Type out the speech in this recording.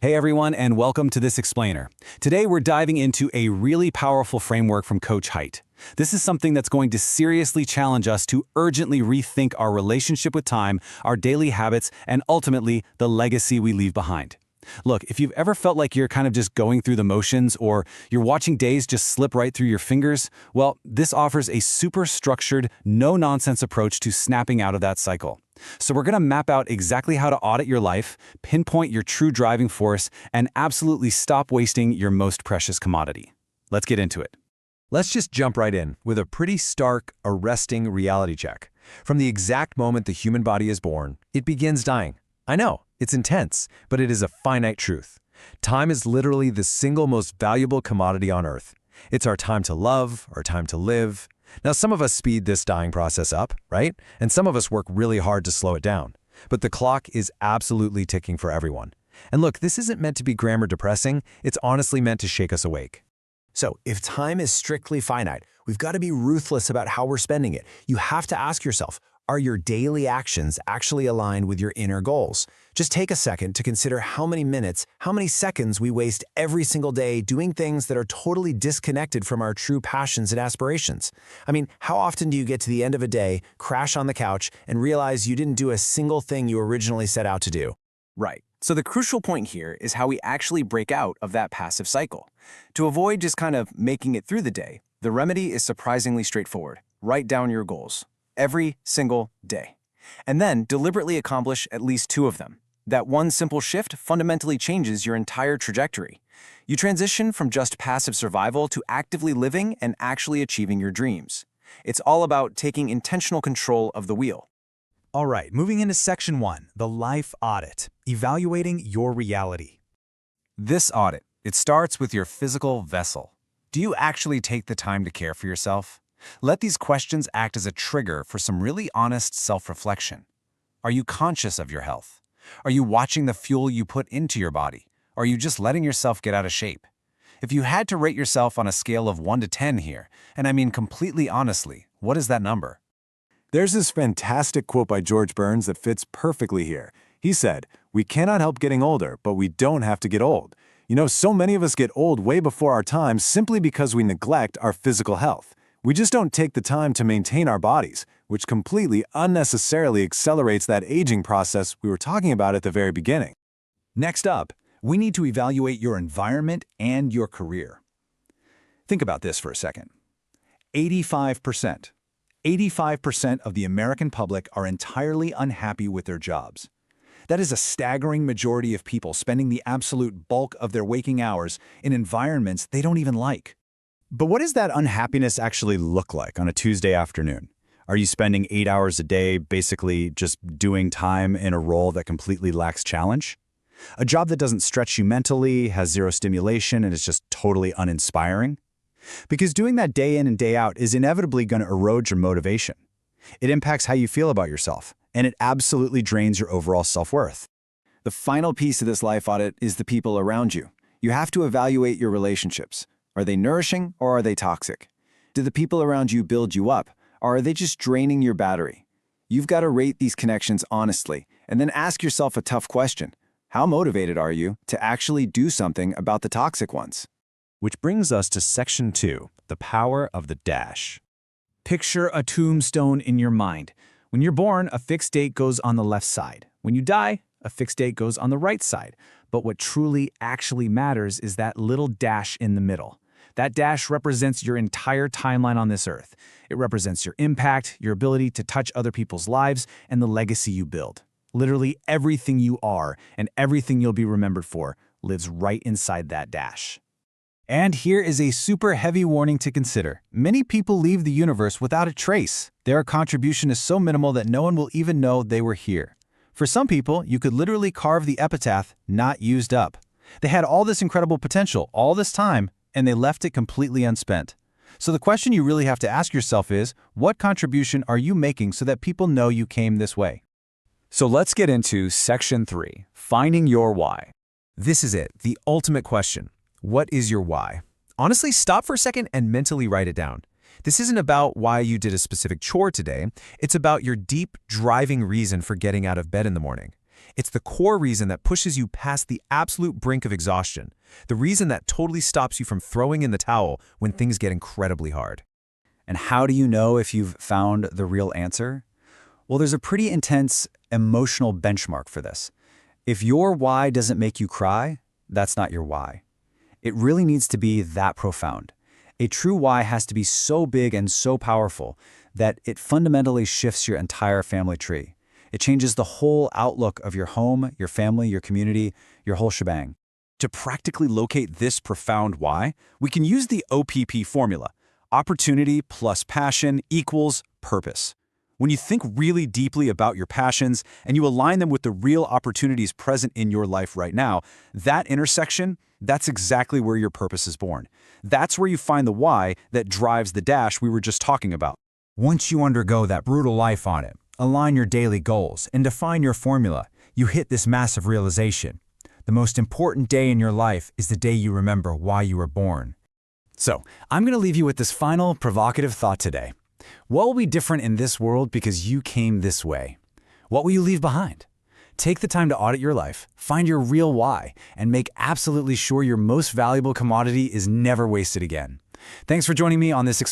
Hey everyone, and welcome to This Explainer. Today we're diving into a really powerful framework from Coach Haidt. This is something that's going to seriously challenge us to urgently rethink our relationship with time, our daily habits, and ultimately the legacy we leave behind. Look, if you've ever felt like you're kind of just going through the motions or you're watching days just slip right through your fingers, well, this offers a super structured, no-nonsense approach to snapping out of that cycle. So we're going to map out exactly how to audit your life, pinpoint your true driving force, and absolutely stop wasting your most precious commodity. Let's get into it. Let's just jump right in with a pretty stark, arresting reality check. From the exact moment the human body is born, it begins dying. I know, it's intense, but it is a finite truth. Time is literally the single most valuable commodity on Earth. It's our time to love, our time to live. Now, some of us speed this dying process up, right? And some of us work really hard to slow it down. But the clock is absolutely ticking for everyone. And look, this isn't meant to be grammar depressing. It's honestly meant to shake us awake. So, if time is strictly finite, we've got to be ruthless about how we're spending it. You have to ask yourself, are your daily actions actually aligned with your inner goals? Just take a second to consider how many minutes, how many seconds we waste every single day doing things that are totally disconnected from our true passions and aspirations. I mean, how often do you get to the end of a day, crash on the couch, and realize you didn't do a single thing you originally set out to do? Right. So the crucial point here is how we actually break out of that passive cycle. To avoid just kind of making it through the day, the remedy is surprisingly straightforward. Write down your goals every single day, and then deliberately accomplish at least 2 of them. That one simple shift fundamentally changes your entire trajectory. You transition from just passive survival to actively living and actually achieving your dreams. It's all about taking intentional control of the wheel. All right, moving into Section 1, the Life Audit, evaluating your reality. This audit, it starts with your physical vessel. Do you actually take the time to care for yourself? Let these questions act as a trigger for some really honest self-reflection. Are you conscious of your health? Are you watching the fuel you put into your body? Or are you just letting yourself get out of shape? If you had to rate yourself on a scale of 1 to 10 here, and I mean completely honestly, what is that number? There's this fantastic quote by George Burns that fits perfectly here. He said, "We cannot help getting older, but we don't have to get old." You know, so many of us get old way before our time simply because we neglect our physical health. We just don't take the time to maintain our bodies, which completely unnecessarily accelerates that aging process we were talking about at the very beginning. Next up, we need to evaluate your environment and your career. Think about this for a second. 85%. 85% of the American public are entirely unhappy with their jobs. That is a staggering majority of people spending the absolute bulk of their waking hours in environments they don't even like. But what does that unhappiness actually look like on a Tuesday afternoon? Are you spending 8 hours a day basically just doing time in a role that completely lacks challenge? A job that doesn't stretch you mentally, has zero stimulation, and is just totally uninspiring? Because doing that day in and day out is inevitably going to erode your motivation. It impacts how you feel about yourself, and it absolutely drains your overall self-worth. The final piece of this life audit is the people around you. You have to evaluate your relationships. Are they nourishing or are they toxic? Do the people around you build you up, or are they just draining your battery? You've got to rate these connections honestly, and then ask yourself a tough question. How motivated are you to actually do something about the toxic ones? Which brings us to Section 2, the power of the dash. Picture a tombstone in your mind. When you're born, a fixed date goes on the left side. When you die, a fixed date goes on the right side. But what truly actually matters is that little dash in the middle. That dash represents your entire timeline on this earth. It represents your impact, your ability to touch other people's lives, and the legacy you build. Literally everything you are and everything you'll be remembered for lives right inside that dash. And here is a super heavy warning to consider. Many people leave the universe without a trace. Their contribution is so minimal that no one will even know they were here. For some people, you could literally carve the epitaph, "not used up." They had all this incredible potential, all this time, and they left it completely unspent. So the question you really have to ask yourself is, what contribution are you making so that people know you came this way? So let's get into Section 3, finding your why. This is it, the ultimate question. What is your why? Honestly, stop for a second and mentally write it down. This isn't about why you did a specific chore today. It's about your deep, driving reason for getting out of bed in the morning. It's the core reason that pushes you past the absolute brink of exhaustion, the reason that totally stops you from throwing in the towel when things get incredibly hard. And how do you know if you've found the real answer? Well, there's a pretty intense emotional benchmark for this. If your why doesn't make you cry, that's not your why. It really needs to be that profound. A true why has to be so big and so powerful that it fundamentally shifts your entire family tree. It changes the whole outlook of your home, your family, your community, your whole shebang. To practically locate this profound why, we can use the OPP formula. Opportunity plus passion equals purpose. When you think really deeply about your passions and you align them with the real opportunities present in your life right now, that intersection, that's exactly where your purpose is born. That's where you find the why that drives the dash we were just talking about. Once you undergo that brutal life audit, align your daily goals, and define your formula, you hit this massive realization. The most important day in your life is the day you remember why you were born. So, I'm going to leave you with this final provocative thought today. What will be different in this world because you came this way? What will you leave behind? Take the time to audit your life, find your real why, and make absolutely sure your most valuable commodity is never wasted again. Thanks for joining me on this